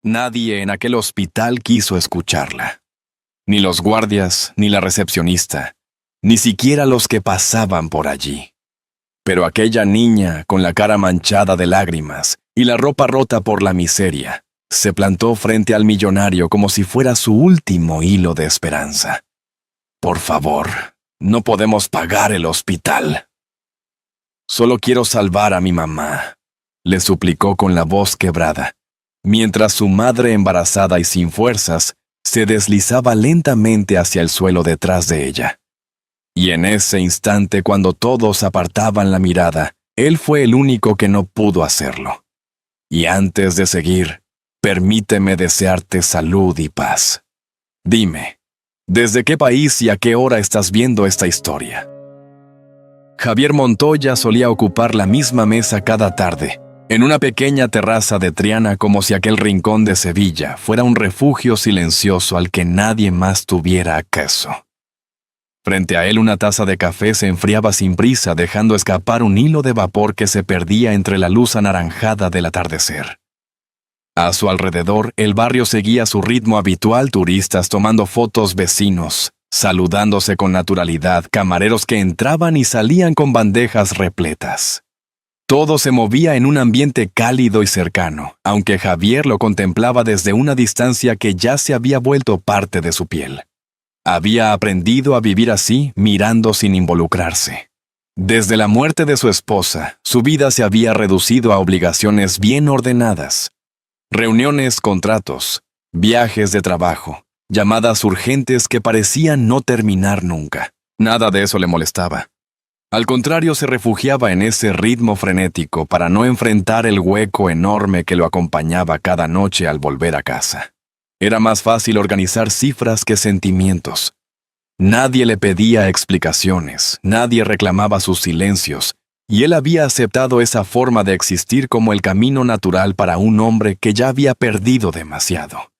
Nadie en aquel hospital quiso escucharla. Ni los guardias, ni la recepcionista, ni siquiera los que pasaban por allí. Pero aquella niña, con la cara manchada de lágrimas y la ropa rota por la miseria, se plantó frente al millonario como si fuera su último hilo de esperanza. «Por favor, no podemos pagar el hospital. Solo quiero salvar a mi mamá», le suplicó con la voz quebrada, mientras su madre embarazada y sin fuerzas se deslizaba lentamente hacia el suelo detrás de ella. Y en ese instante, cuando todos apartaban la mirada, él fue el único que no pudo hacerlo. «Y antes de seguir, permíteme desearte salud y paz. Dime, ¿desde qué país y a qué hora estás viendo esta historia?» Javier Montoya solía ocupar la misma mesa cada tarde, en una pequeña terraza de Triana, como si aquel rincón de Sevilla fuera un refugio silencioso al que nadie más tuviera acceso. Frente a él una taza de café se enfriaba sin prisa, dejando escapar un hilo de vapor que se perdía entre la luz anaranjada del atardecer. A su alrededor, el barrio seguía su ritmo habitual, turistas tomando fotos, vecinos, saludándose con naturalidad, camareros que entraban y salían con bandejas repletas. Todo se movía en un ambiente cálido y cercano, aunque Javier lo contemplaba desde una distancia que ya se había vuelto parte de su piel. Había aprendido a vivir así, mirando sin involucrarse. Desde la muerte de su esposa, su vida se había reducido a obligaciones bien ordenadas. Reuniones, contratos, viajes de trabajo, llamadas urgentes que parecían no terminar nunca. Nada de eso le molestaba. Al contrario, se refugiaba en ese ritmo frenético para no enfrentar el hueco enorme que lo acompañaba cada noche al volver a casa. Era más fácil organizar cifras que sentimientos. Nadie le pedía explicaciones, nadie reclamaba sus silencios, y él había aceptado esa forma de existir como el camino natural para un hombre que ya había perdido demasiado.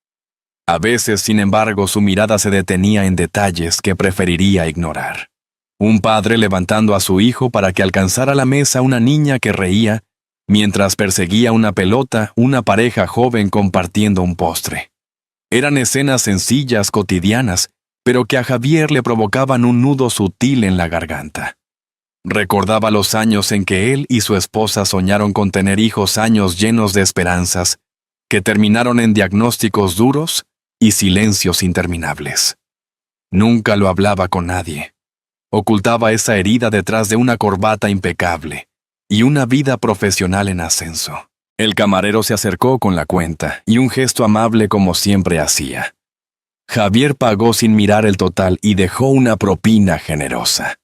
A veces, sin embargo, su mirada se detenía en detalles que preferiría ignorar. Un padre levantando a su hijo para que alcanzara la mesa una niña que reía, mientras perseguía una pelota, una pareja joven compartiendo un postre. Eran escenas sencillas, cotidianas, pero que a Javier le provocaban un nudo sutil en la garganta. Recordaba los años en que él y su esposa soñaron con tener hijos, años llenos de esperanzas, que terminaron en diagnósticos duros y silencios interminables. Nunca lo hablaba con nadie. Ocultaba esa herida detrás de una corbata impecable y una vida profesional en ascenso. El camarero se acercó con la cuenta y un gesto amable como siempre hacía. Javier pagó sin mirar el total y dejó una propina generosa.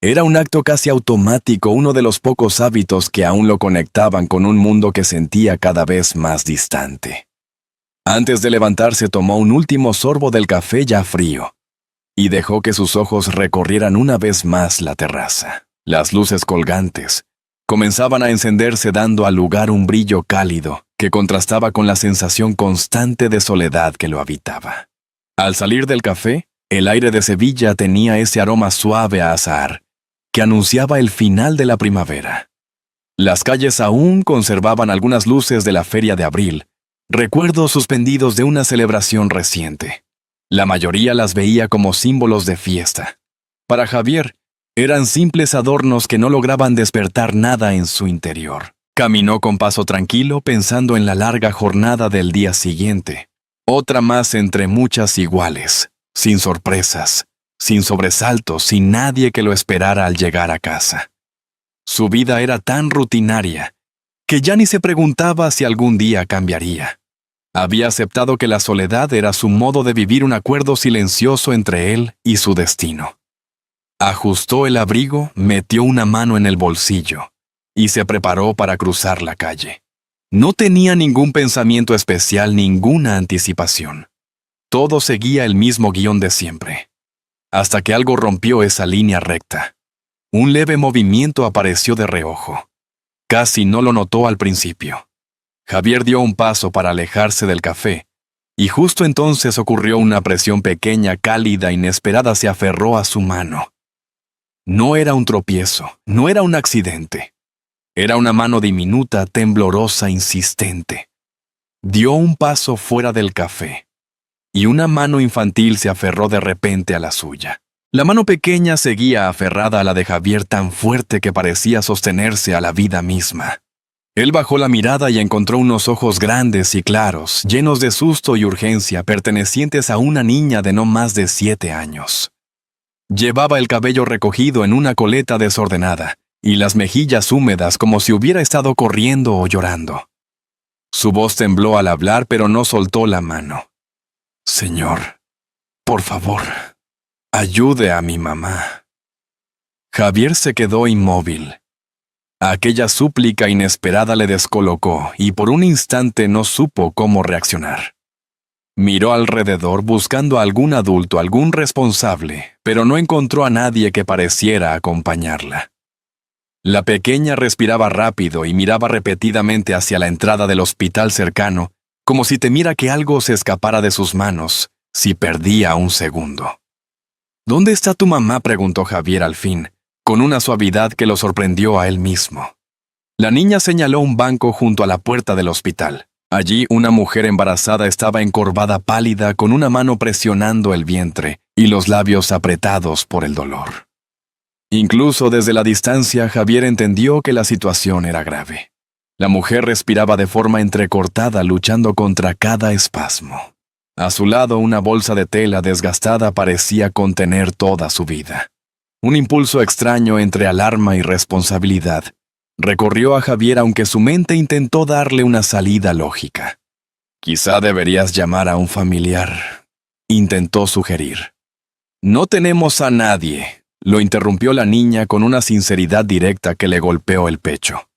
Era un acto casi automático, uno de los pocos hábitos que aún lo conectaban con un mundo que sentía cada vez más distante. Antes de levantarse tomó un último sorbo del café ya frío y dejó que sus ojos recorrieran una vez más la terraza. Las luces colgantes comenzaban a encenderse, dando al lugar un brillo cálido que contrastaba con la sensación constante de soledad que lo habitaba. Al salir del café, el aire de Sevilla tenía ese aroma suave a azahar que anunciaba el final de la primavera. Las calles aún conservaban algunas luces de la feria de abril, recuerdos suspendidos de una celebración reciente. La mayoría las veía como símbolos de fiesta. Para Javier, eran simples adornos que no lograban despertar nada en su interior. Caminó con paso tranquilo pensando en la larga jornada del día siguiente. Otra más entre muchas iguales, sin sorpresas, sin sobresaltos, sin nadie que lo esperara al llegar a casa. Su vida era tan rutinaria que ya ni se preguntaba si algún día cambiaría. Había aceptado que la soledad era su modo de vivir, un acuerdo silencioso entre él y su destino. Ajustó el abrigo, metió una mano en el bolsillo y se preparó para cruzar la calle. No tenía ningún pensamiento especial, ninguna anticipación. Todo seguía el mismo guión de siempre. Hasta que algo rompió esa línea recta. Un leve movimiento apareció de reojo. Casi no lo notó al principio. Javier dio un paso para alejarse del café, y justo entonces ocurrió una presión pequeña, cálida, inesperada. Se aferró a su mano. No era un tropiezo, no era un accidente. Era una mano diminuta, temblorosa, insistente. dio un paso fuera del café, y una mano infantil se aferró de repente a la suya. La mano pequeña seguía aferrada a la de Javier tan fuerte que parecía sostenerse a la vida misma. Él bajó la mirada y encontró unos ojos grandes y claros, llenos de susto y urgencia, pertenecientes a una niña de no más de 7 años. Llevaba el cabello recogido en una coleta desordenada, y las mejillas húmedas como si hubiera estado corriendo o llorando. Su voz tembló al hablar, pero no soltó la mano. «Señor, por favor, ayude a mi mamá». Javier se quedó inmóvil. Aquella súplica inesperada le descolocó y por un instante no supo cómo reaccionar. Miró alrededor buscando a algún adulto, algún responsable, pero no encontró a nadie que pareciera acompañarla. La pequeña respiraba rápido y miraba repetidamente hacia la entrada del hospital cercano, como si temiera que algo se escapara de sus manos si perdía un segundo. «¿Dónde está tu mamá?», preguntó Javier al fin, con una suavidad que lo sorprendió a él mismo. La niña señaló un banco junto a la puerta del hospital. Allí una mujer embarazada estaba encorvada pálida con una mano presionando el vientre y los labios apretados por el dolor. Incluso desde la distancia, Javier entendió que la situación era grave. La mujer respiraba de forma entrecortada, luchando contra cada espasmo. A su lado, una bolsa de tela desgastada parecía contener toda su vida. Un impulso extraño entre alarma y responsabilidad recorrió a Javier, aunque su mente intentó darle una salida lógica. «Quizá deberías llamar a un familiar», intentó sugerir. «No tenemos a nadie», lo interrumpió la niña con una sinceridad directa que le golpeó el pecho.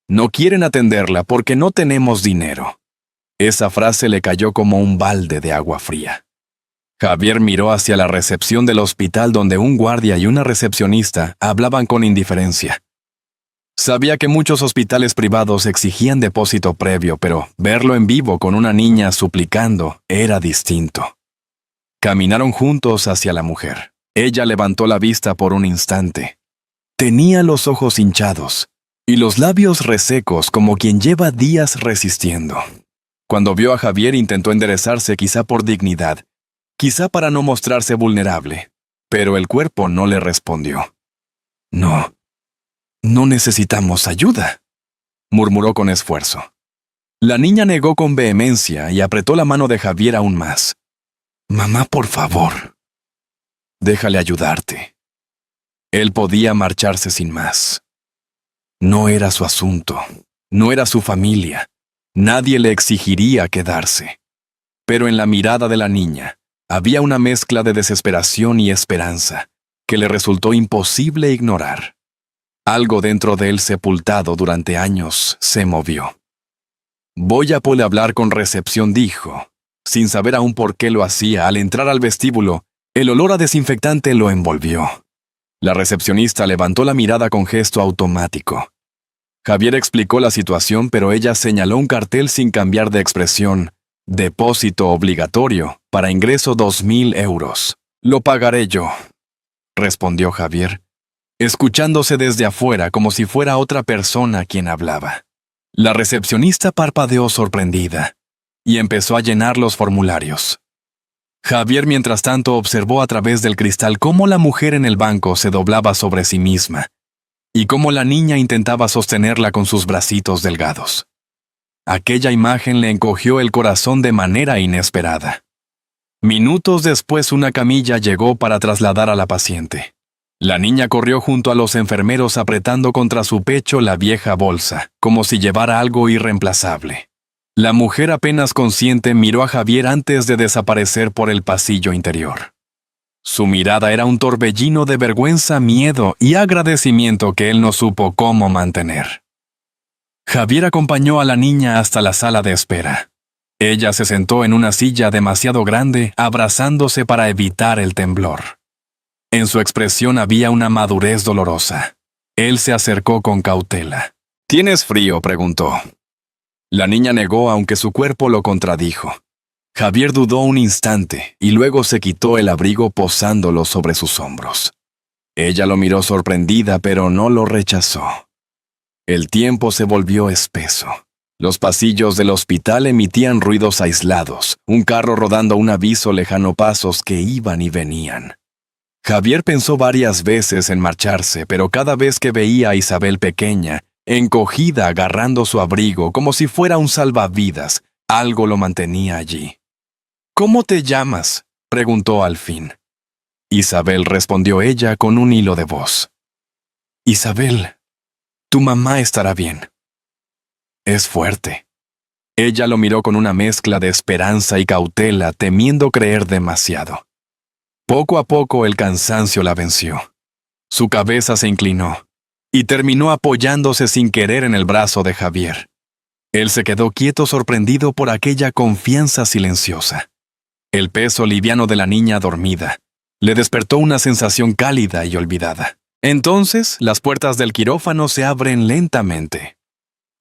«No quieren atenderla porque no tenemos dinero». Esa frase le cayó como un balde de agua fría. Javier miró hacia la recepción del hospital donde un guardia y una recepcionista hablaban con indiferencia. Sabía que muchos hospitales privados exigían depósito previo, pero verlo en vivo con una niña suplicando era distinto. Caminaron juntos hacia la mujer. Ella levantó la vista por un instante. Tenía los ojos hinchados y los labios resecos como quien lleva días resistiendo. Cuando vio a Javier intentó enderezarse, quizá por dignidad, quizá para no mostrarse vulnerable, pero el cuerpo no le respondió. «No necesitamos ayuda», murmuró con esfuerzo. La niña negó con vehemencia y apretó la mano de Javier aún más. «Mamá, por favor, déjale ayudarte». Él podía marcharse sin más. No era su asunto, no era su familia, nadie le exigiría quedarse. Pero en la mirada de la niña había una mezcla de desesperación y esperanza que le resultó imposible ignorar. Algo dentro de él, sepultado durante años, se movió. «Voy a hablar con recepción», dijo. Sin saber aún por qué lo hacía, al entrar al vestíbulo, el olor a desinfectante lo envolvió. La recepcionista levantó la mirada con gesto automático. Javier explicó la situación, pero ella señaló un cartel sin cambiar de expresión. «Depósito obligatorio, para ingreso 2.000 euros. Lo pagaré yo», respondió Javier, escuchándose desde afuera como si fuera otra persona quien hablaba. La recepcionista parpadeó sorprendida y empezó a llenar los formularios. Javier, mientras tanto, observó a través del cristal cómo la mujer en el banco se doblaba sobre sí misma y cómo la niña intentaba sostenerla con sus bracitos delgados. Aquella imagen le encogió el corazón de manera inesperada. Minutos después, una camilla llegó para trasladar a la paciente. La niña corrió junto a los enfermeros apretando contra su pecho la vieja bolsa, como si llevara algo irreemplazable. La mujer, apenas consciente, miró a Javier antes de desaparecer por el pasillo interior. Su mirada era un torbellino de vergüenza, miedo y agradecimiento que él no supo cómo mantener. Javier acompañó a la niña hasta la sala de espera. Ella se sentó en una silla demasiado grande, abrazándose para evitar el temblor. En su expresión había una madurez dolorosa. Él se acercó con cautela. «¿Tienes frío?», preguntó. La niña negó, aunque su cuerpo lo contradijo. Javier dudó un instante y luego se quitó el abrigo posándolo sobre sus hombros. Ella lo miró sorprendida, pero no lo rechazó. El tiempo se volvió espeso. Los pasillos del hospital emitían ruidos aislados, un carro rodando un aviso lejano, pasos que iban y venían. Javier pensó varias veces en marcharse, pero cada vez que veía a Isabel pequeña, encogida agarrando su abrigo como si fuera un salvavidas, algo lo mantenía allí. «¿Cómo te llamas?», preguntó al fin. Isabel, respondió ella con un hilo de voz. «Isabel, tu mamá estará bien». «Es fuerte». Ella lo miró con una mezcla de esperanza y cautela, temiendo creer demasiado. Poco a poco el cansancio la venció. Su cabeza se inclinó y terminó apoyándose sin querer en el brazo de Javier. Él se quedó quieto, sorprendido por aquella confianza silenciosa. El peso liviano de la niña dormida le despertó una sensación cálida y olvidada. Entonces, las puertas del quirófano se abren lentamente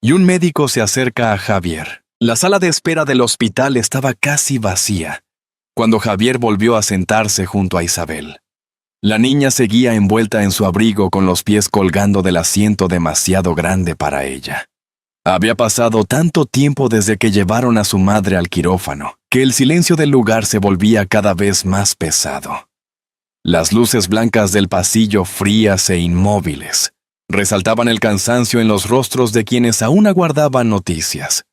y un médico se acerca a Javier. La sala de espera del hospital estaba casi vacía cuando Javier volvió a sentarse junto a Isabel. La niña seguía envuelta en su abrigo con los pies colgando del asiento demasiado grande para ella. Había pasado tanto tiempo desde que llevaron a su madre al quirófano, que el silencio del lugar se volvía cada vez más pesado. Las luces blancas del pasillo, frías e inmóviles, resaltaban el cansancio en los rostros de quienes aún aguardaban noticias.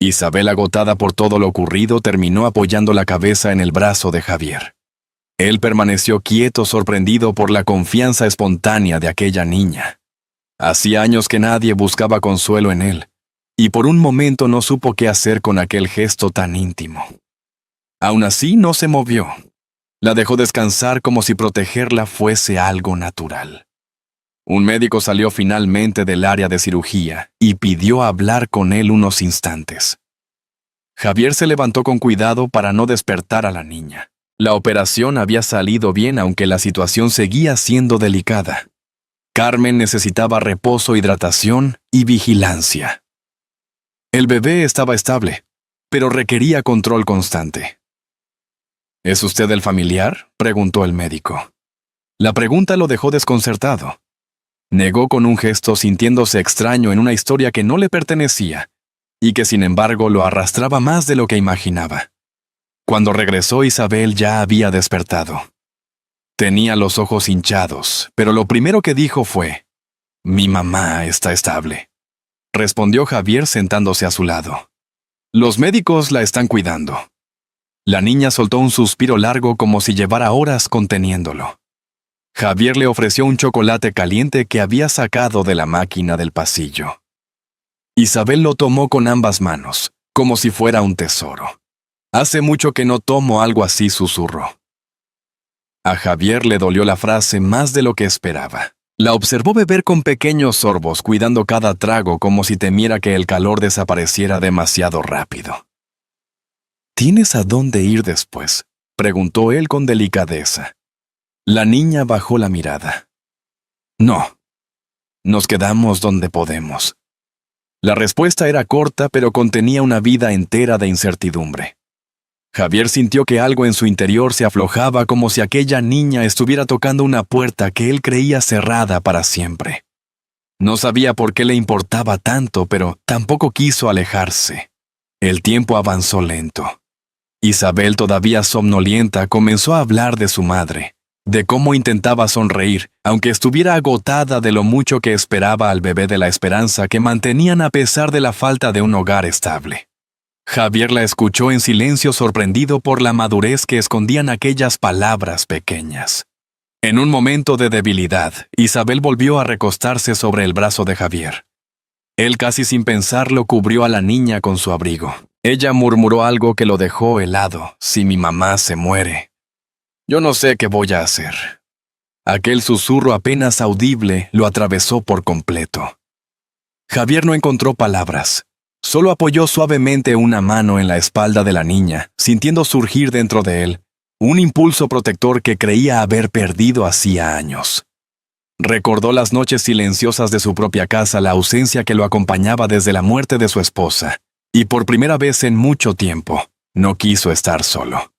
Isabel, agotada por todo lo ocurrido, terminó apoyando la cabeza en el brazo de Javier. Él permaneció quieto, sorprendido por la confianza espontánea de aquella niña. Hacía años que nadie buscaba consuelo en él, y por un momento no supo qué hacer con aquel gesto tan íntimo. Aún así, no se movió. La dejó descansar como si protegerla fuese algo natural. Un médico salió finalmente del área de cirugía y pidió hablar con él unos instantes. Javier se levantó con cuidado para no despertar a la niña. La operación había salido bien, aunque la situación seguía siendo delicada. Carmen necesitaba reposo, hidratación y vigilancia. El bebé estaba estable, pero requería control constante. ¿Es usted el familiar?, preguntó el médico. La pregunta lo dejó desconcertado. Negó con un gesto, sintiéndose extraño en una historia que no le pertenecía y que sin embargo lo arrastraba más de lo que imaginaba. Cuando regresó, Isabel ya había despertado. Tenía los ojos hinchados, pero lo primero que dijo fue: «Mi mamá está estable», respondió Javier sentándose a su lado. «Los médicos la están cuidando». La niña soltó un suspiro largo como si llevara horas conteniéndolo. Javier le ofreció un chocolate caliente que había sacado de la máquina del pasillo. Isabel lo tomó con ambas manos, como si fuera un tesoro. «Hace mucho que no tomo algo así», susurró. A Javier le dolió la frase más de lo que esperaba. La observó beber con pequeños sorbos, cuidando cada trago como si temiera que el calor desapareciera demasiado rápido. «¿Tienes a dónde ir después?», preguntó él con delicadeza. La niña bajó la mirada. «No. Nos quedamos donde podemos». La respuesta era corta, pero contenía una vida entera de incertidumbre. Javier sintió que algo en su interior se aflojaba, como si aquella niña estuviera tocando una puerta que él creía cerrada para siempre. No sabía por qué le importaba tanto, pero tampoco quiso alejarse. El tiempo avanzó lento. Isabel, todavía somnolienta, comenzó a hablar de su madre, de cómo intentaba sonreír, aunque estuviera agotada de lo mucho que esperaba al bebé, de la esperanza que mantenían a pesar de la falta de un hogar estable. Javier la escuchó en silencio, sorprendido por la madurez que escondían aquellas palabras pequeñas. En un momento de debilidad, Isabel volvió a recostarse sobre el brazo de Javier. Él, casi sin pensarlo, cubrió a la niña con su abrigo. Ella murmuró algo que lo dejó helado. «Si mi mamá se muere, yo no sé qué voy a hacer». Aquel susurro apenas audible lo atravesó por completo. Javier no encontró palabras. Solo apoyó suavemente una mano en la espalda de la niña, sintiendo surgir dentro de él un impulso protector que creía haber perdido hacía años. Recordó las noches silenciosas de su propia casa, la ausencia que lo acompañaba desde la muerte de su esposa, y por primera vez en mucho tiempo, no quiso estar solo.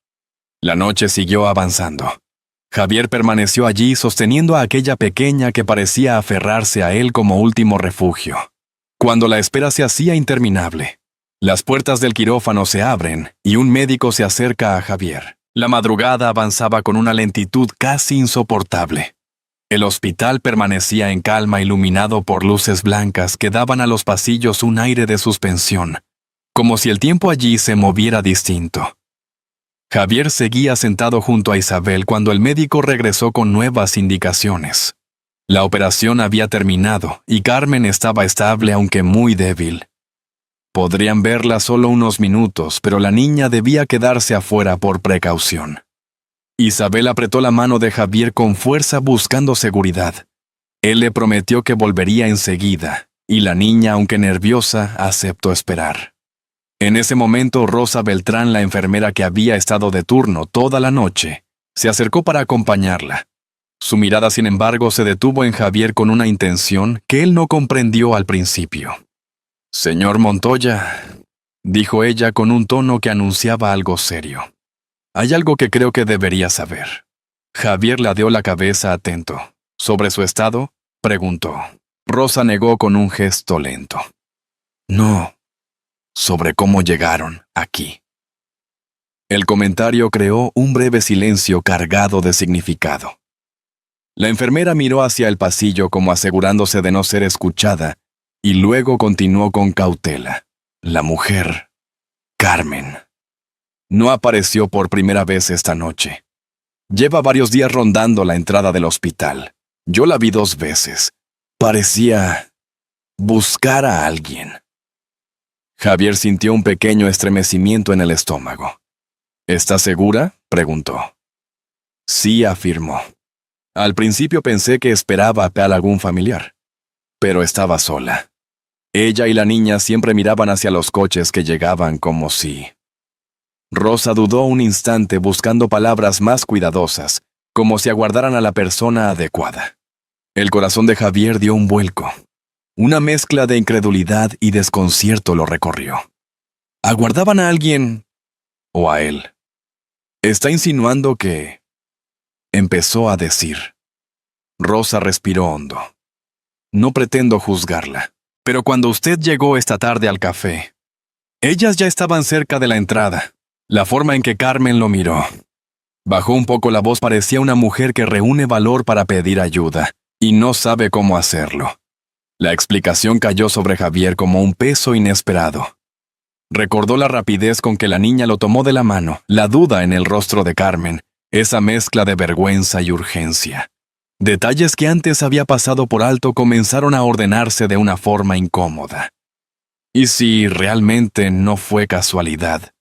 La noche siguió avanzando. Javier permaneció allí, sosteniendo a aquella pequeña que parecía aferrarse a él como último refugio. Cuando la espera se hacía interminable, las puertas del quirófano se abren y un médico se acerca a Javier. La madrugada avanzaba con una lentitud casi insoportable. El hospital permanecía en calma, iluminado por luces blancas que daban a los pasillos un aire de suspensión, como si el tiempo allí se moviera distinto. Javier seguía sentado junto a Isabel cuando el médico regresó con nuevas indicaciones. La operación había terminado y Carmen estaba estable aunque muy débil. Podrían verla solo unos minutos, pero la niña debía quedarse afuera por precaución. Isabel apretó la mano de Javier con fuerza buscando seguridad. Él le prometió que volvería enseguida, y la niña, aunque nerviosa, aceptó esperar. En ese momento, Rosa Beltrán, la enfermera que había estado de turno toda la noche, se acercó para acompañarla. Su mirada, sin embargo, se detuvo en Javier con una intención que él no comprendió al principio. «Señor Montoya», dijo ella con un tono que anunciaba algo serio. «Hay algo que creo que debería saber». Javier ladeó la cabeza atento. ¿Sobre su estado?, preguntó. Rosa negó con un gesto lento. «No, sobre cómo llegaron aquí». El comentario creó un breve silencio cargado de significado. La enfermera miró hacia el pasillo como asegurándose de no ser escuchada, y luego continuó con cautela. La mujer, Carmen, no apareció por primera vez esta noche. Lleva varios días rondando la entrada del hospital. Yo la vi 2 veces. Parecía buscar a alguien. Javier sintió un pequeño estremecimiento en el estómago. ¿Está segura?, preguntó. Sí, afirmó. Al principio pensé que esperaba a algún familiar, pero estaba sola. Ella y la niña siempre miraban hacia los coches que llegaban como si... Rosa dudó un instante buscando palabras más cuidadosas, como si aguardaran a la persona adecuada. El corazón de Javier dio un vuelco. Una mezcla de incredulidad y desconcierto lo recorrió. ¿Aguardaban a alguien o a él? ¿Está insinuando que...? Empezó a decir. Rosa respiró hondo. No pretendo juzgarla, pero cuando usted llegó esta tarde al café, ellas ya estaban cerca de la entrada. La forma en que Carmen lo miró. Bajó un poco la voz, parecía una mujer que reúne valor para pedir ayuda, y no sabe cómo hacerlo. La explicación cayó sobre Javier como un peso inesperado. Recordó la rapidez con que la niña lo tomó de la mano, la duda en el rostro de Carmen, esa mezcla de vergüenza y urgencia. Detalles que antes había pasado por alto comenzaron a ordenarse de una forma incómoda. ¿Y si realmente no fue casualidad?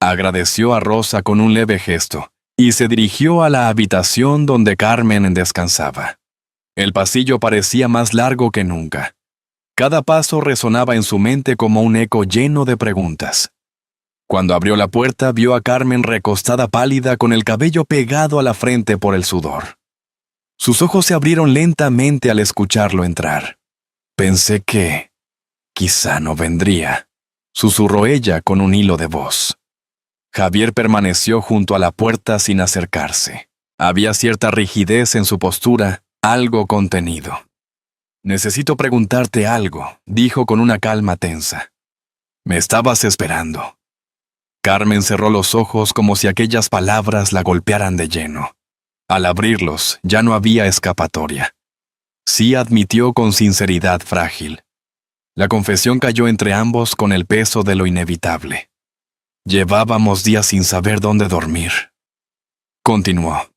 Agradeció a Rosa con un leve gesto y se dirigió a la habitación donde Carmen descansaba. El pasillo parecía más largo que nunca. Cada paso resonaba en su mente como un eco lleno de preguntas. Cuando abrió la puerta, vio a Carmen recostada pálida con el cabello pegado a la frente por el sudor. Sus ojos se abrieron lentamente al escucharlo entrar. Pensé que... quizá no vendría, susurró ella con un hilo de voz. Javier permaneció junto a la puerta sin acercarse. Había cierta rigidez en su postura, algo contenido. «Necesito preguntarte algo», dijo con una calma tensa. «Me estabas esperando». Carmen cerró los ojos como si aquellas palabras la golpearan de lleno. Al abrirlos, ya no había escapatoria. Sí admitió con sinceridad frágil. La confesión cayó entre ambos con el peso de lo inevitable. Llevábamos días sin saber dónde dormir. Continuó.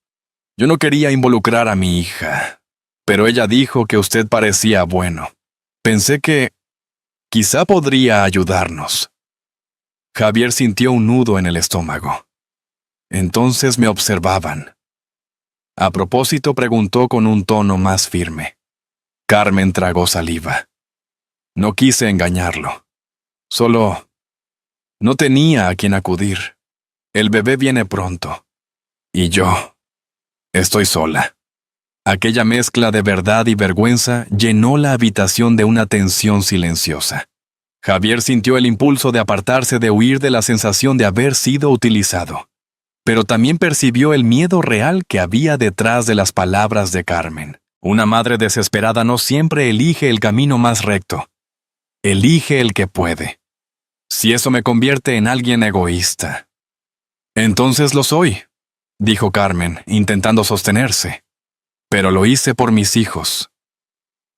Yo no quería involucrar a mi hija, pero ella dijo que usted parecía bueno. Pensé que quizá podría ayudarnos. Javier sintió un nudo en el estómago. Entonces me observaban. A propósito, preguntó con un tono más firme. Carmen tragó saliva. No quise engañarlo. Solo... no tenía a quien acudir. El bebé viene pronto. Y yo... estoy sola. Aquella mezcla de verdad y vergüenza llenó la habitación de una tensión silenciosa. Javier sintió el impulso de apartarse, de huir de la sensación de haber sido utilizado. Pero también percibió el miedo real que había detrás de las palabras de Carmen. Una madre desesperada no siempre elige el camino más recto. Elige el que puede. Si eso me convierte en alguien egoísta. Entonces lo soy, dijo Carmen, intentando sostenerse. Pero lo hice por mis hijos.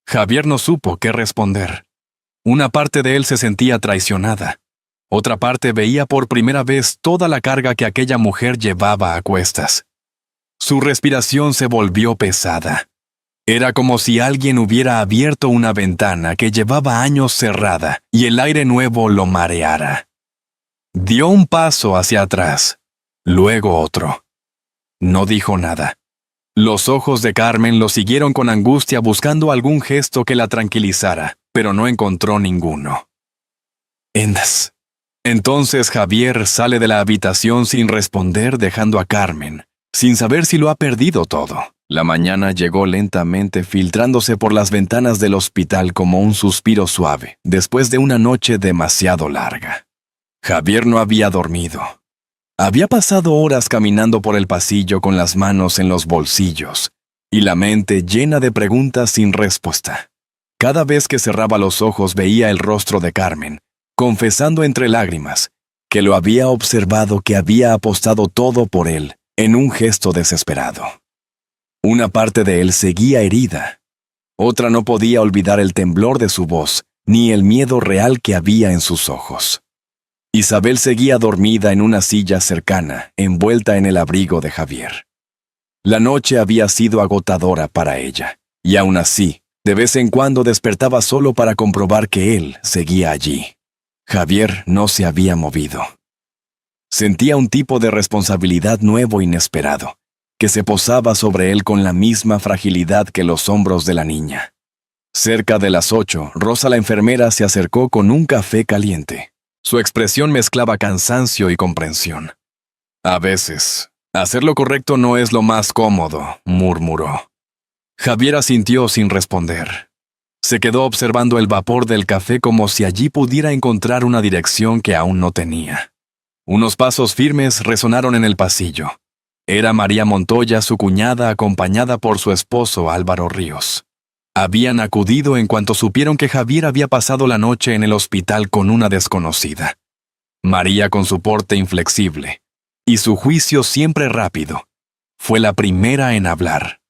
Javier no supo qué responder. Una parte de él se sentía traicionada. Otra parte veía por primera vez toda la carga que aquella mujer llevaba a cuestas. Su respiración se volvió pesada. Era como si alguien hubiera abierto una ventana que llevaba años cerrada y el aire nuevo lo mareara. Dio un paso hacia atrás, luego otro. No dijo nada. Los ojos de Carmen lo siguieron con angustia buscando algún gesto que la tranquilizara, pero no encontró ninguno. Entonces Javier sale de la habitación sin responder, dejando a Carmen, sin saber si lo ha perdido todo. La mañana llegó lentamente, filtrándose por las ventanas del hospital como un suspiro suave, después de una noche demasiado larga. Javier no había dormido. Había pasado horas caminando por el pasillo con las manos en los bolsillos, y la mente llena de preguntas sin respuesta. Cada vez que cerraba los ojos veía el rostro de Carmen, confesando entre lágrimas que lo había observado, que había apostado todo por él, en un gesto desesperado. Una parte de él seguía herida. Otra no podía olvidar el temblor de su voz, ni el miedo real que había en sus ojos. Isabel seguía dormida en una silla cercana, envuelta en el abrigo de Javier. La noche había sido agotadora para ella, y aún así, de vez en cuando despertaba solo para comprobar que él seguía allí. Javier no se había movido. Sentía un tipo de responsabilidad nuevo inesperado, que se posaba sobre él con la misma fragilidad que los hombros de la niña. Cerca de las 8, Rosa la enfermera se acercó con un café caliente. Su expresión mezclaba cansancio y comprensión. A veces, hacer lo correcto no es lo más cómodo, murmuró. Javier asintió sin responder. Se quedó observando el vapor del café como si allí pudiera encontrar una dirección que aún no tenía. Unos pasos firmes resonaron en el pasillo. Era María Montoya, su cuñada, acompañada por su esposo Álvaro Ríos. Habían acudido en cuanto supieron que Javier había pasado la noche en el hospital con una desconocida. María, con su porte inflexible y su juicio siempre rápido, fue la primera en hablar.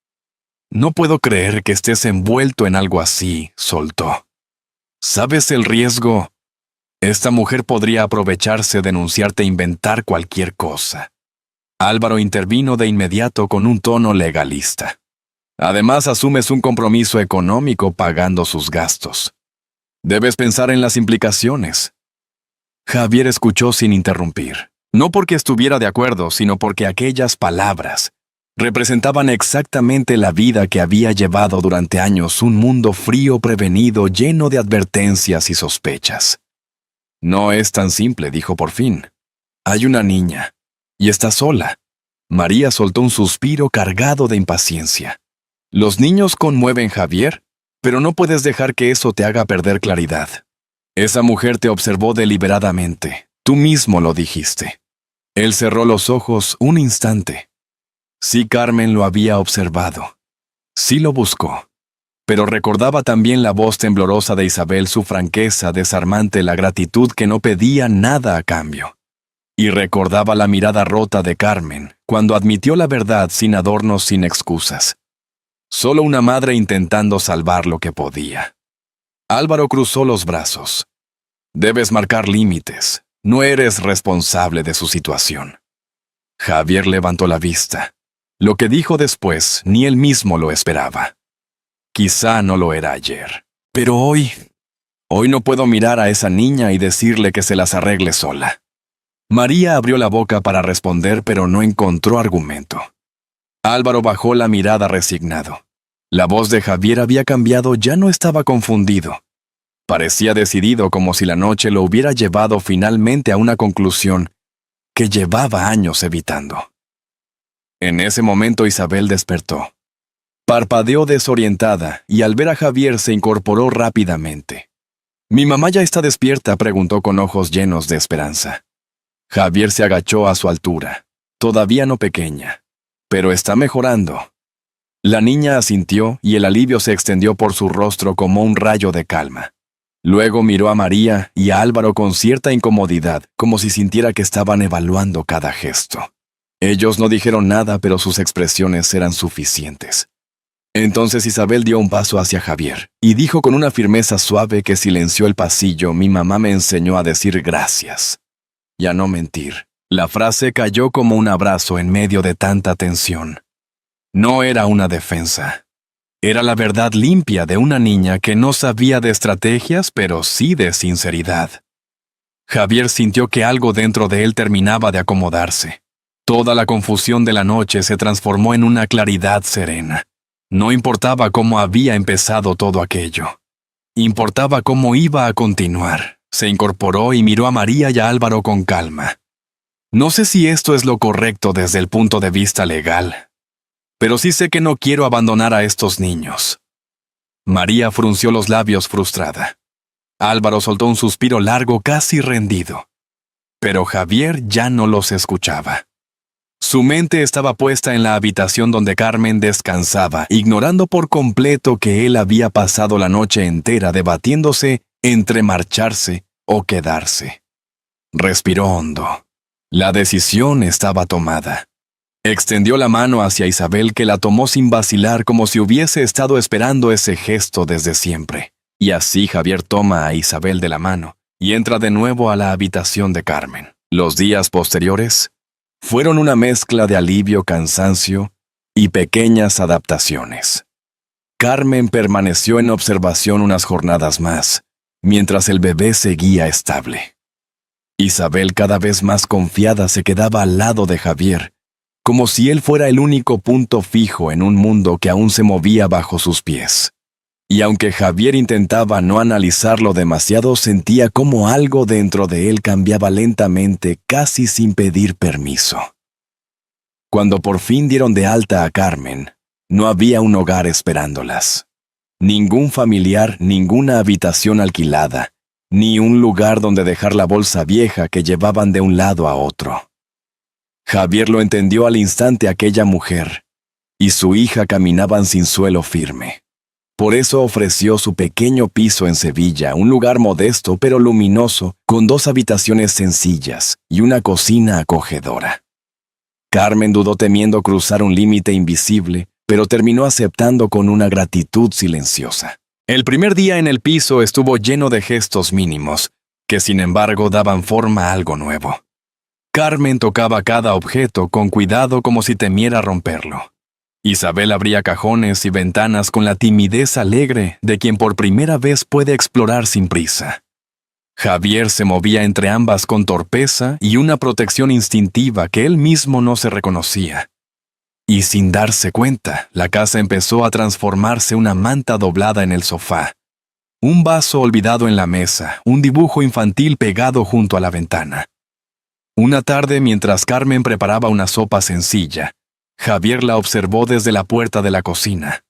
«No puedo creer que estés envuelto en algo así», soltó. «¿Sabes el riesgo? Esta mujer podría aprovecharse, denunciarte e inventar cualquier cosa». Álvaro intervino de inmediato con un tono legalista. «Además, asumes un compromiso económico pagando sus gastos. Debes pensar en las implicaciones». Javier escuchó sin interrumpir, no porque estuviera de acuerdo, sino porque aquellas palabras representaban exactamente la vida que había llevado durante años, un mundo frío, prevenido, lleno de advertencias y sospechas. «No es tan simple», dijo por fin. «Hay una niña, y está sola». María soltó un suspiro cargado de impaciencia. «Los niños conmueven, Javier, pero no puedes dejar que eso te haga perder claridad. Esa mujer te observó deliberadamente. Tú mismo lo dijiste». Él cerró los ojos un instante. Sí, Carmen lo había observado. Sí lo buscó. Pero recordaba también la voz temblorosa de Isabel, su franqueza desarmante, la gratitud que no pedía nada a cambio. Y recordaba la mirada rota de Carmen, cuando admitió la verdad sin adornos, sin excusas. Solo una madre intentando salvar lo que podía. Álvaro cruzó los brazos. «Debes marcar límites. No eres responsable de su situación». Javier levantó la vista. Lo que dijo después, ni él mismo lo esperaba. Quizá no lo era ayer. Pero hoy no puedo mirar a esa niña y decirle que se las arregle sola. María abrió la boca para responder, pero no encontró argumento. Álvaro bajó la mirada resignado. La voz de Javier había cambiado, ya no estaba confundido. Parecía decidido, como si la noche lo hubiera llevado finalmente a una conclusión que llevaba años evitando. En ese momento Isabel despertó. Parpadeó desorientada y al ver a Javier se incorporó rápidamente. «¿Mi mamá ya está despierta?», preguntó con ojos llenos de esperanza. Javier se agachó a su altura, todavía no pequeña, pero está mejorando. La niña asintió y el alivio se extendió por su rostro como un rayo de calma. Luego miró a María y a Álvaro con cierta incomodidad, como si sintiera que estaban evaluando cada gesto. Ellos no dijeron nada, pero sus expresiones eran suficientes. Entonces Isabel dio un paso hacia Javier y dijo con una firmeza suave que silenció el pasillo: mi mamá me enseñó a decir gracias y a no mentir. La frase cayó como un abrazo en medio de tanta tensión. No era una defensa. Era la verdad limpia de una niña que no sabía de estrategias, pero sí de sinceridad. Javier sintió que algo dentro de él terminaba de acomodarse. Toda la confusión de la noche se transformó en una claridad serena. No importaba cómo había empezado todo aquello. Importaba cómo iba a continuar. Se incorporó y miró a María y a Álvaro con calma. No sé si esto es lo correcto desde el punto de vista legal, pero sí sé que no quiero abandonar a estos niños. María frunció los labios frustrada. Álvaro soltó un suspiro largo, casi rendido. Pero Javier ya no los escuchaba. Su mente estaba puesta en la habitación donde Carmen descansaba, ignorando por completo que él había pasado la noche entera debatiéndose entre marcharse o quedarse. Respiró hondo. La decisión estaba tomada. Extendió la mano hacia Isabel, que la tomó sin vacilar, como si hubiese estado esperando ese gesto desde siempre. Y así Javier toma a Isabel de la mano y entra de nuevo a la habitación de Carmen. Los días posteriores fueron una mezcla de alivio, cansancio y pequeñas adaptaciones. Carmen permaneció en observación unas jornadas más, mientras el bebé seguía estable. Isabel, cada vez más confiada, se quedaba al lado de Javier, como si él fuera el único punto fijo en un mundo que aún se movía bajo sus pies. Y aunque Javier intentaba no analizarlo demasiado, sentía como algo dentro de él cambiaba lentamente, casi sin pedir permiso. Cuando por fin dieron de alta a Carmen, no había un hogar esperándolas. Ningún familiar, ninguna habitación alquilada, ni un lugar donde dejar la bolsa vieja que llevaban de un lado a otro. Javier lo entendió al instante. Aquella mujer y su hija caminaban sin suelo firme. Por eso ofreció su pequeño piso en Sevilla, un lugar modesto pero luminoso, con 2 habitaciones sencillas y una cocina acogedora. Carmen dudó, temiendo cruzar un límite invisible, pero terminó aceptando con una gratitud silenciosa. El primer día en el piso estuvo lleno de gestos mínimos, que sin embargo daban forma a algo nuevo. Carmen tocaba cada objeto con cuidado, como si temiera romperlo. Isabel abría cajones y ventanas con la timidez alegre de quien por primera vez puede explorar sin prisa. Javier se movía entre ambas con torpeza y una protección instintiva que él mismo no se reconocía. Y sin darse cuenta, la casa empezó a transformarse una manta doblada en el sofá, un vaso olvidado en la mesa, un dibujo infantil pegado junto a la ventana. Una tarde, mientras Carmen preparaba una sopa sencilla, Javier la observó desde la puerta de la cocina.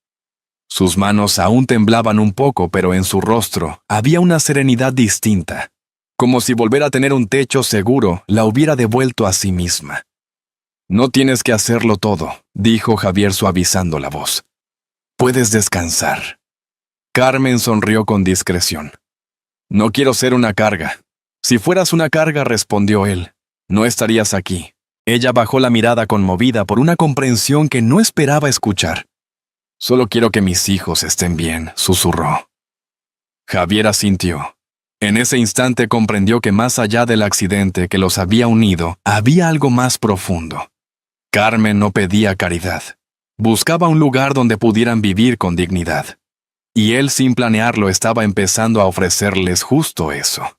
Sus manos aún temblaban un poco, pero en su rostro había una serenidad distinta, como si volver a tener un techo seguro la hubiera devuelto a sí misma. «No tienes que hacerlo todo», dijo Javier suavizando la voz. «Puedes descansar». Carmen sonrió con discreción. «No quiero ser una carga». «Si fueras una carga», respondió él, «no estarías aquí». Ella bajó la mirada conmovida por una comprensión que no esperaba escuchar. «Solo quiero que mis hijos estén bien», susurró. Javier asintió. En ese instante comprendió que más allá del accidente que los había unido, había algo más profundo. Carmen no pedía caridad. Buscaba un lugar donde pudieran vivir con dignidad. Y él, sin planearlo, estaba empezando a ofrecerles justo eso.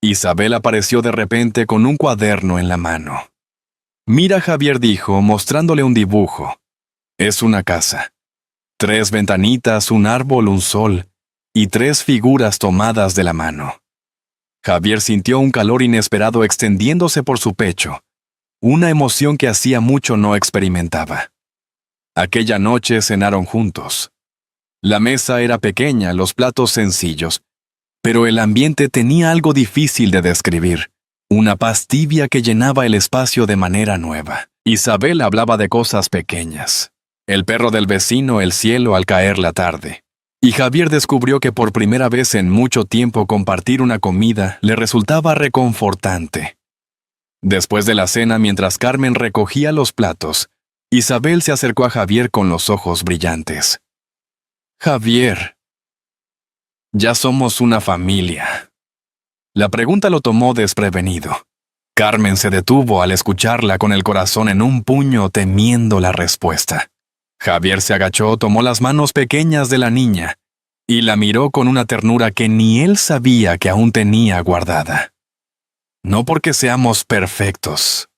Isabel apareció de repente con un cuaderno en la mano. «Mira», Javier dijo, mostrándole un dibujo. «Es una casa. 3 ventanitas, un árbol, un sol, y 3 figuras tomadas de la mano». Javier sintió un calor inesperado extendiéndose por su pecho, una emoción que hacía mucho no experimentaba. Aquella noche cenaron juntos. La mesa era pequeña, los platos sencillos, pero el ambiente tenía algo difícil de describir. Una paz tibia que llenaba el espacio de manera nueva. Isabel hablaba de cosas pequeñas. El perro del vecino, el cielo al caer la tarde. Y Javier descubrió que por primera vez en mucho tiempo compartir una comida le resultaba reconfortante. Después de la cena, mientras Carmen recogía los platos, Isabel se acercó a Javier con los ojos brillantes. Javier, ya somos una familia. La pregunta lo tomó desprevenido. Carmen se detuvo al escucharla con el corazón en un puño, temiendo la respuesta. Javier se agachó, tomó las manos pequeñas de la niña y la miró con una ternura que ni él sabía que aún tenía guardada. No porque seamos perfectos,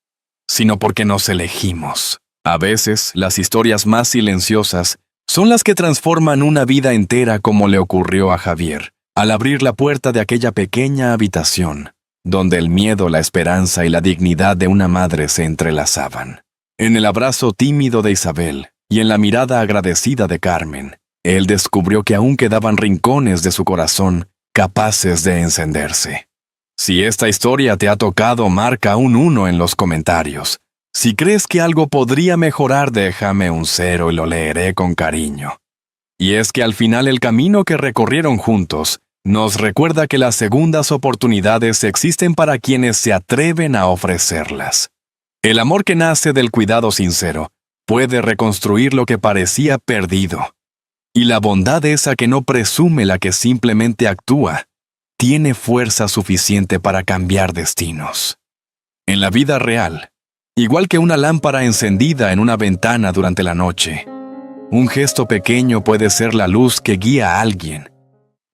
sino porque nos elegimos. A veces, las historias más silenciosas son las que transforman una vida entera, como le ocurrió a Javier, al abrir la puerta de aquella pequeña habitación, donde el miedo, la esperanza y la dignidad de una madre se entrelazaban. En el abrazo tímido de Isabel y en la mirada agradecida de Carmen, él descubrió que aún quedaban rincones de su corazón capaces de encenderse. Si esta historia te ha tocado, marca un 1 en los comentarios. Si crees que algo podría mejorar, déjame un 0 y lo leeré con cariño. Y es que al final el camino que recorrieron juntos nos recuerda que las segundas oportunidades existen para quienes se atreven a ofrecerlas. El amor que nace del cuidado sincero puede reconstruir lo que parecía perdido. Y la bondad esa que no presume, la que simplemente actúa, tiene fuerza suficiente para cambiar destinos. En la vida real, igual que una lámpara encendida en una ventana durante la noche, un gesto pequeño puede ser la luz que guía a alguien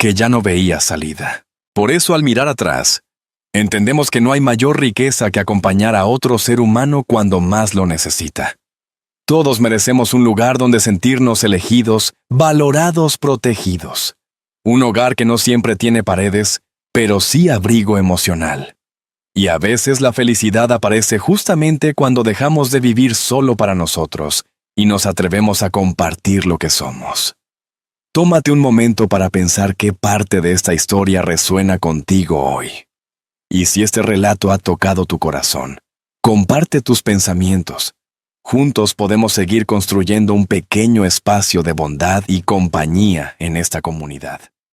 que ya no veía salida. Por eso, al mirar atrás, entendemos que no hay mayor riqueza que acompañar a otro ser humano cuando más lo necesita. Todos merecemos un lugar donde sentirnos elegidos, valorados, protegidos. Un hogar que no siempre tiene paredes, pero sí abrigo emocional. Y a veces la felicidad aparece justamente cuando dejamos de vivir solo para nosotros y nos atrevemos a compartir lo que somos. Tómate un momento para pensar qué parte de esta historia resuena contigo hoy. Y si este relato ha tocado tu corazón, comparte tus pensamientos. Juntos podemos seguir construyendo un pequeño espacio de bondad y compañía en esta comunidad.